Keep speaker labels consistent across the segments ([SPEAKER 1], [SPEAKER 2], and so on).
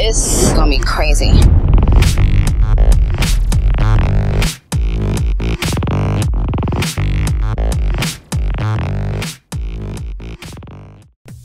[SPEAKER 1] It's gonna be crazy.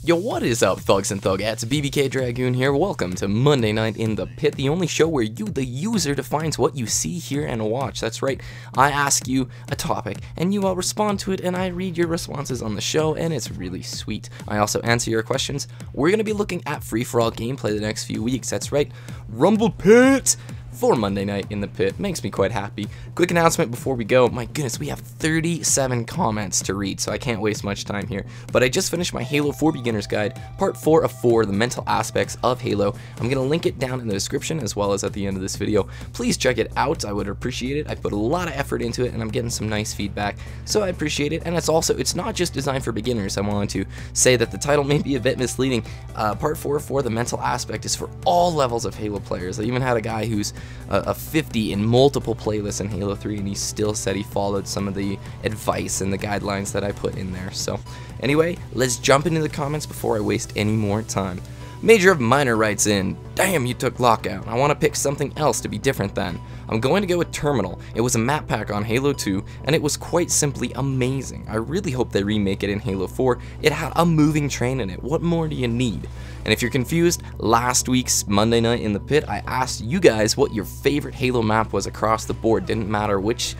[SPEAKER 2] Yo, what is up, thugs and thugettes? BBKDRAGOON here. Welcome to Monday Night in the Pit, the only show where you, the user, defines what you see, hear, and watch. That's right, I ask you a topic, and you all respond to it, and I read your responses on the show, and it's really sweet. I also answer your questions. We're going to be looking at free-for-all gameplay the next few weeks. That's right, Rumble Pit for Monday Night in the Pit. Makes me quite happy. Quick announcement before we go. My goodness, we have 37 comments to read, so I can't waste much time here. But I just finished my Halo 4 Beginner's Guide, part 4 of 4, the mental aspects of Halo. I'm going to link it down in the description as well as at the end of this video. Please check it out. I would appreciate it. I put a lot of effort into it, and I'm getting some nice feedback, so I appreciate it. And it's not just designed for beginners. I want to say that the title may be a bit misleading. Part 4 for the mental aspect is for all levels of Halo players. I even had a guy who's a 50 in multiple playlists in Halo 3, and he still said he followed some of the advice and the guidelines that I put in there. So anyway, let's jump into the comments before I waste any more time. Major of Minor writes in, "Damn, you took Lockout. I want to pick something else to be different then. I'm going to go with Terminal. It was a map pack on Halo 2, and it was quite simply amazing. I really hope they remake it in Halo 4. It had a moving train in it. What more do you need?" And if you're confused, last week's Monday Night in the Pit, I asked you guys what your favorite Halo map was across the board. Didn't matter which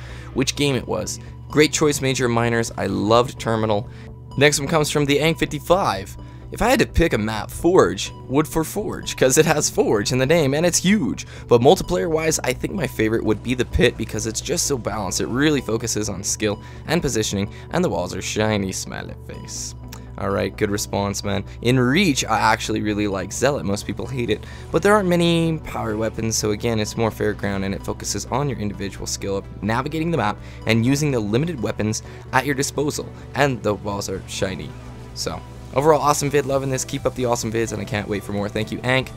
[SPEAKER 2] game it was. Great choice, Major of Minors. I loved Terminal. Next one comes from the Ang55. "If I had to pick a map, Forge would for Forge, because it has Forge in the name and it's huge. But multiplayer wise, I think my favorite would be the Pit because it's just so balanced. It really focuses on skill and positioning, and the walls are shiny, smiley face." Alright, good response, man. In Reach, I actually really like Zealot. Most people hate it, but there aren't many power weapons, so again, it's more fair ground, and it focuses on your individual skill of navigating the map and using the limited weapons at your disposal, and the walls are shiny. So overall, awesome vid, loving this. Keep up the awesome vids, and I can't wait for more. Thank you, Ank.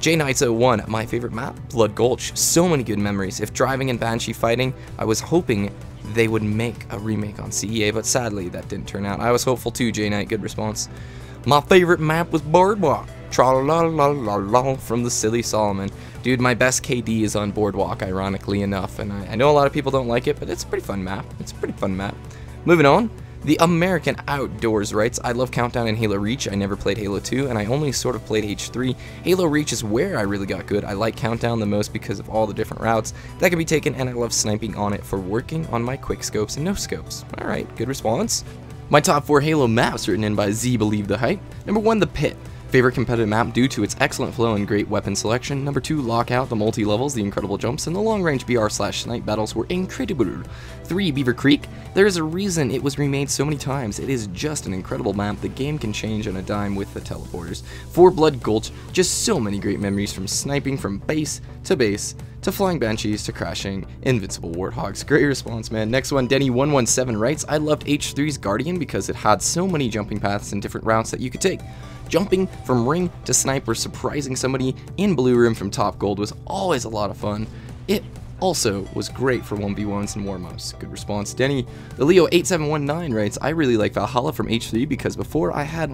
[SPEAKER 2] JKnights01, "My favorite map, Blood Gulch. So many good memories. If driving and Banshee fighting, I was hoping they would make a remake on CEA, but sadly that didn't turn out. I was hopeful too, J-Knight. Good response. My favorite map was Boardwalk. Tra-la-la-la-la from the Silly Solomon." Dude, my best KD is on Boardwalk, ironically enough, and I know a lot of people don't like it, but it's a pretty fun map. It's a pretty fun map. Moving on. The American Outdoors writes, "I love Countdown and Halo Reach. I never played Halo 2, and I only sort of played H3. Halo Reach is where I really got good. I like Countdown the most because of all the different routes that can be taken, and I love sniping on it for working on my quick scopes and no scopes." Alright, good response. My top 4 Halo maps written in by Z Believe the Hype. Number 1, the Pit. Favorite competitive map due to its excellent flow and great weapon selection. Number 2, Lockout. The multi-levels, the incredible jumps, and the long-range BR/snipe battles were incredible. 3, Beaver Creek. There is a reason it was remade so many times. It is just an incredible map. The game can change on a dime with the teleporters. 4, Blood Gulch. Just so many great memories from sniping from base to flying Banshees to crashing invincible Warthogs. Great response, man. Next one, Denny117 writes, "I loved H3's Guardian because it had so many jumping paths and different routes that you could take. Jumping from ring to snipe or surprising somebody in blue room from top gold was always a lot of fun. It also was great for 1v1s and warm-ups." Good response, Denny. The Leo8719 writes, "I really like Valhalla from H3 because before I had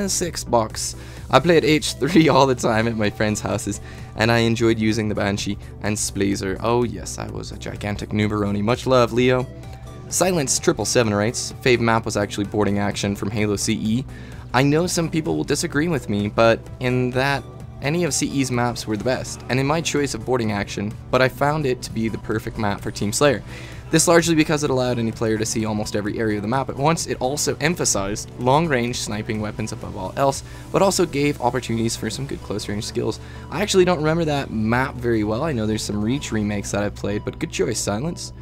[SPEAKER 2] $6. I played H3 all the time at my friends' houses, and I enjoyed using the Banshee and Splazer. Oh yes, I was a gigantic nooberoni. Much love, Leo." Silence777 writes, "Fave map was actually boarding action from Halo CE. I know some people will disagree with me, but in that any of CE's maps were the best, and in my choice of boarding action, but I found it to be the perfect map for Team Slayer. This largely because it allowed any player to see almost every area of the map at once. It also emphasized long-range sniping weapons above all else, but also gave opportunities for some good close-range skills. I actually don't remember that map very well. I know there's some Reach remakes that I've played, but good choice, Silence."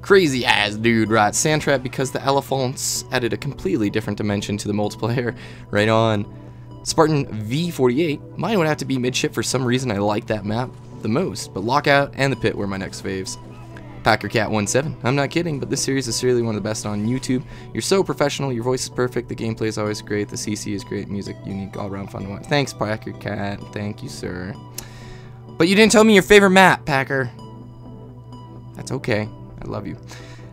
[SPEAKER 2] Crazy ass dude writes, "Sandtrap because the elephants added a completely different dimension to the multiplayer." Right on. Spartan V48, "Mine would have to be Midship. For some reason I like that map the most, but Lockout and the Pit were my next faves." PackerCat17, "I'm not kidding, but this series is seriously one of the best on YouTube. You're so professional, your voice is perfect, the gameplay is always great, the CC is great, music unique, all around fun to watch." Thanks, PackerCat. Thank you, sir. But you didn't tell me your favorite map, Packer. That's okay. I love you.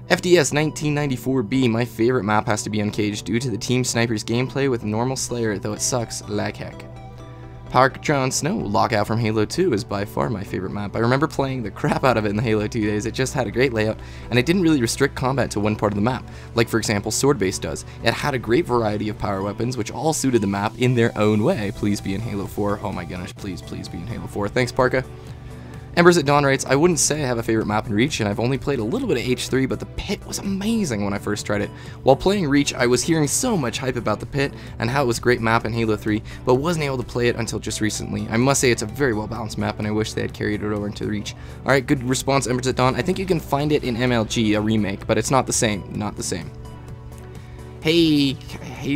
[SPEAKER 2] FDS 1994B, "My favorite map has to be Uncaged due to the Team Snipers gameplay with normal Slayer, though it sucks like heck." Parkatron Snow, Lockout from Halo 2 is by far my favorite map. I remember playing the crap out of it in the Halo 2 days. It just had a great layout, and it didn't really restrict combat to one part of the map, like for example Sword Base does. It had a great variety of power weapons, which all suited the map in their own way. Please be in Halo 4. Oh my goodness, please be in Halo 4. Thanks, Parka. Embers at Dawn writes, I wouldn't say I have a favorite map in Reach, and I've only played a little bit of H3, but the Pit was amazing when I first tried it. While playing Reach, I was hearing so much hype about the Pit, and how it was a great map in Halo 3, but wasn't able to play it until just recently. I must say it's a very well balanced map, and I wish they had carried it over into Reach. Alright, good response, Embers at Dawn. I think you can find it in MLG, a remake, but it's not the same. Not the same. Hey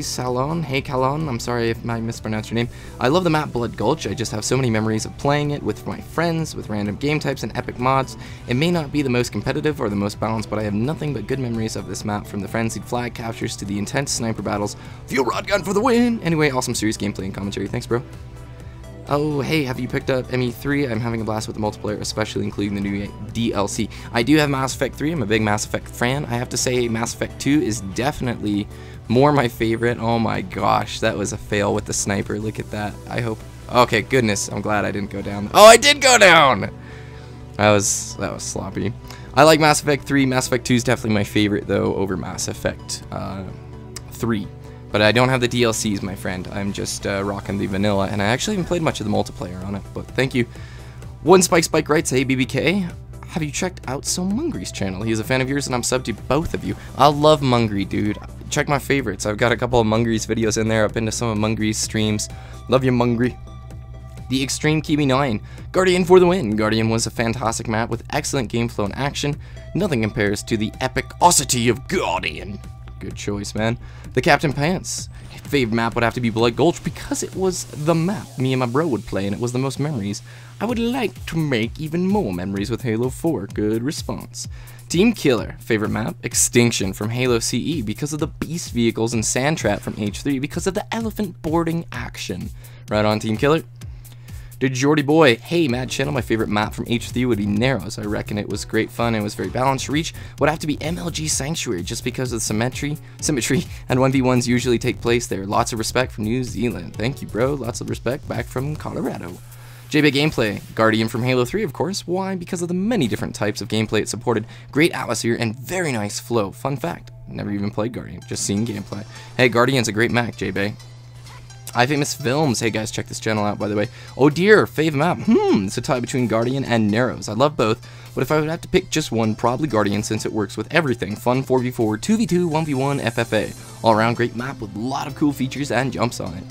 [SPEAKER 2] Salon, hey Calon, I'm sorry if I mispronounced your name. I love the map Blood Gulch. I just have so many memories of playing it with my friends, with random game types and epic mods. It may not be the most competitive or the most balanced, but I have nothing but good memories of this map, from the frenzied flag captures to the intense sniper battles. Fuel rod gun for the win! Anyway, awesome series gameplay and commentary. Thanks, bro. Oh, hey, have you picked up ME3? I'm having a blast with the multiplayer, especially including the new DLC. I do have Mass Effect 3. I'm a big Mass Effect fan. I have to say Mass Effect 2 is definitely more my favorite. Oh my gosh, that was a fail with the sniper. Look at that. I hope... Okay, goodness, I'm glad I didn't go down. Oh, I did go down! That was sloppy. I like Mass Effect 3. Mass Effect 2 is definitely my favorite, though, over Mass Effect 3. But I don't have the DLCs, my friend. I'm just rocking the vanilla, and I actually haven't played much of the multiplayer on it, but thank you. One Spike writes, hey BBK, have you checked out Mungry's channel? He's a fan of yours, and I'm subbed to both of you. I love Mungry, dude. Check my favorites. I've got a couple of Mungry's videos in there. I've been to some of Mungry's streams. Love you, Mungry. The Extreme Kiwi 9, Guardian for the win. Guardian was a fantastic map with excellent game flow and action. Nothing compares to the epicosity of Guardian. Good choice, man. The Captain Pants. Favorite map would have to be Blood Gulch because it was the map me and my bro would play, and it was the most memories. I would like to make even more memories with Halo 4. Good response. Team Killer. Favorite map? Extinction from Halo CE because of the beast vehicles, and Sand Trap from H3 because of the elephant boarding action. Right on, Team Killer. To Jordy Boy, hey Mad Channel, my favorite map from H3 would be Narrows. I reckon it was great fun and it was very balanced. Reach would have to be MLG Sanctuary just because of the symmetry, and 1v1s usually take place there. Lots of respect from New Zealand. Thank you, bro. Lots of respect back from Colorado. JB Gameplay, Guardian from Halo 3, of course. Why? Because of the many different types of gameplay it supported. Great atmosphere and very nice flow. Fun fact, never even played Guardian, just seen gameplay. Hey, Guardian's a great map, JB. iFamous Films. Hey guys, check this channel out, by the way. Oh dear, fave map. It's a tie between Guardian and Narrows. I love both, but if I would have to pick just one, probably Guardian, since it works with everything. Fun 4v4, 2v2, 1v1, FFA. All around great map with a lot of cool features and jumps on it.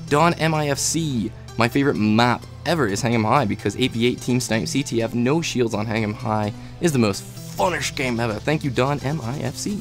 [SPEAKER 2] Dawn MIFC. My favorite map ever is Hang 'em High because 8v8 Team Snipe CTF no shields on Hang 'em High is the most funnish game ever. Thank you, Dawn MIFC.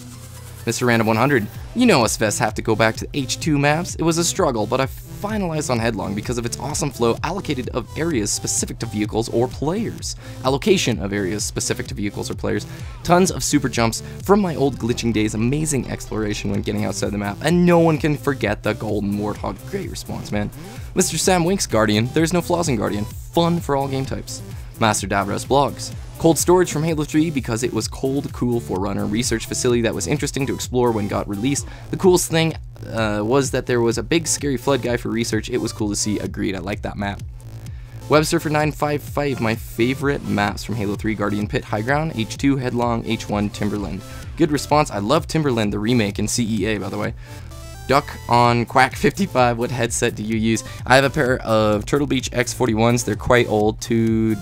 [SPEAKER 2] Mr. Random 100, you know us vests have to go back to H2 maps. It was a struggle, but I finalized on Headlong because of its awesome flow allocated of areas specific to vehicles or players. Allocation of areas specific to vehicles or players. Tons of super jumps from my old glitching days, amazing exploration when getting outside the map, and no one can forget the Golden Warthog. Great response, man. Mr. Sam Winks, Guardian, there's no flaws in Guardian. Fun for all game types. Master Davros Blogs. Cold storage from Halo 3 because it was cold, cool Forerunner research facility that was interesting to explore when it got released. The coolest thing was that there was a big scary flood guy for research. It was cool to see. Agreed, I like that map. Websurfer 955, my favorite maps from Halo 3, Guardian Pit, High Ground, H2, Headlong, H1, Timberland. Good response. I love Timberland, the remake in CEA, by the way. Duck on Quack 55, what headset do you use? I have a pair of Turtle Beach X41s. They're quite old, two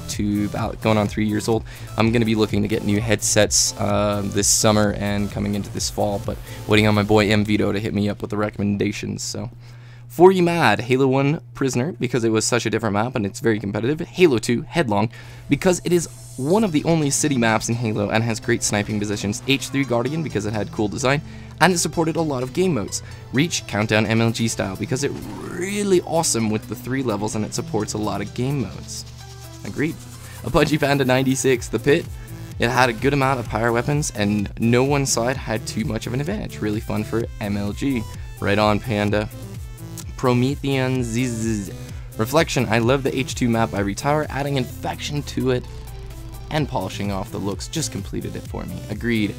[SPEAKER 2] about going on 3 years old. I'm going to be looking to get new headsets this summer and coming into this fall, but waiting on my boy M Vito to hit me up with the recommendations. So, For You Mad, Halo 1 Prisoner, because it was such a different map and it's very competitive. Halo 2 Headlong, because it is one of the only city maps in Halo and has great sniping positions. H3 Guardian, because it had cool design and it supported a lot of game modes. Reach, Countdown MLG style, because it's really awesome with the 3 levels and it supports a lot of game modes. Agreed. A Pudgy Panda 96, The Pit. It had a good amount of power weapons and no one side had too much of an advantage. Really fun for MLG. Right on, Panda. Promethean Zzz. Reflection, I love the H2 map. Ivory Tower, adding infection to it and polishing off the looks just completed it for me. Agreed.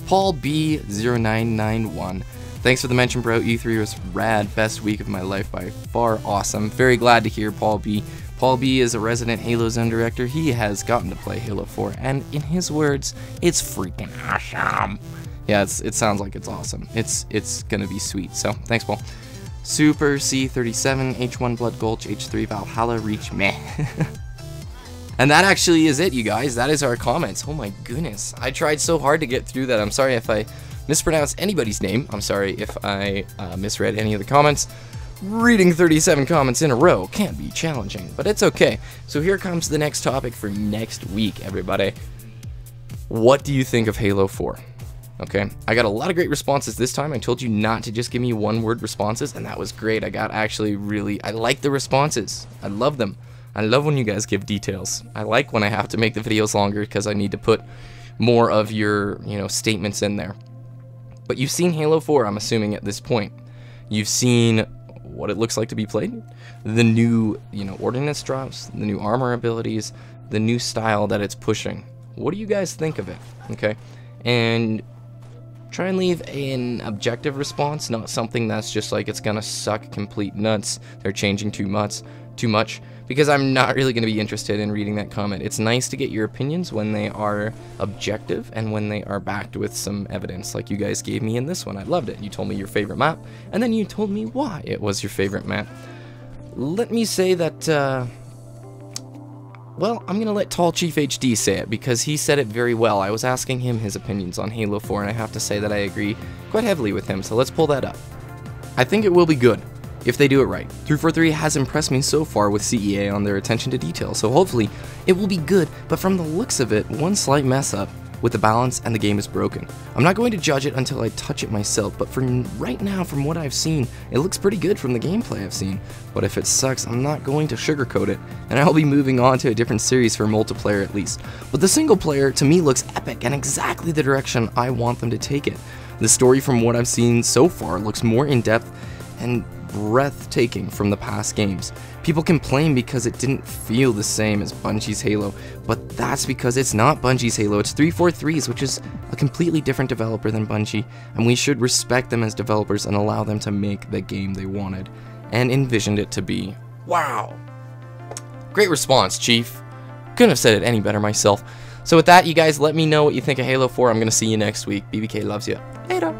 [SPEAKER 2] Paul B0991. Thanks for the mention, bro. E3 was rad. Best week of my life by far. Awesome. Very glad to hear, Paul B. Paul B is a resident Halo Zone director. He has gotten to play Halo 4, and in his words, it's freaking awesome. Yeah, it sounds like it's awesome. It's gonna be sweet. So thanks, Paul. Super C37 H1 Blood Gulch H3 Valhalla Reach meh. And that actually is it, you guys. That is our comments. Oh my goodness, I tried so hard to get through that. I'm sorry if I mispronounced anybody's name. I'm sorry if I misread any of the comments. Reading 37 comments in a row can be challenging, but it's okay. So here comes the next topic for next week, everybody. What do you think of Halo 4? Okay, I got a lot of great responses this time. I told you not to just give me one-word responses, and that was great. I got actually I like the responses. I love them. I love when you guys give details. I like when I have to make the videos longer because I need to put more of your, statements in there. But you've seen Halo 4, I'm assuming, at this point. You've seen what it looks like to be played, the new, ordnance drops, the new armor abilities, the new style that it's pushing. What do you guys think of it? Okay, and try and leave an objective response, not something that's just like it's gonna suck complete nuts, they're changing too much, because I'm not really going to be interested in reading that comment. It's nice to get your opinions when they are objective and when they are backed with some evidence, like you guys gave me in this one. I loved it. You told me your favorite map, and then you told me why it was your favorite map. Let me say that, well, I'm going to let Tall Chief HD say it, because he said it very well. I was asking him his opinions on Halo 4, and I have to say that I agree quite heavily with him, so let's pull that up. I think it will be good if they do it right. 343 has impressed me so far with CEA on their attention to detail, so hopefully it will be good, but from the looks of it, one slight mess up with the balance and the game is broken. I'm not going to judge it until I touch it myself, but for right now, from what I've seen, it looks pretty good from the gameplay I've seen. But if it sucks, I'm not going to sugarcoat it, and I'll be moving on to a different series for multiplayer at least. But the single player, to me, looks epic and exactly the direction I want them to take it. The story from what I've seen so far looks more in-depth and breathtaking from the past games. People complain because it didn't feel the same as Bungie's Halo, but that's because it's not Bungie's Halo, it's 343's, which is a completely different developer than Bungie, and we should respect them as developers and allow them to make the game they wanted and envisioned it to be. Wow! Great response, Chief. Couldn't have said it any better myself. So with that, you guys let me know what you think of Halo 4. I'm gonna see you next week. BBK loves you. Later.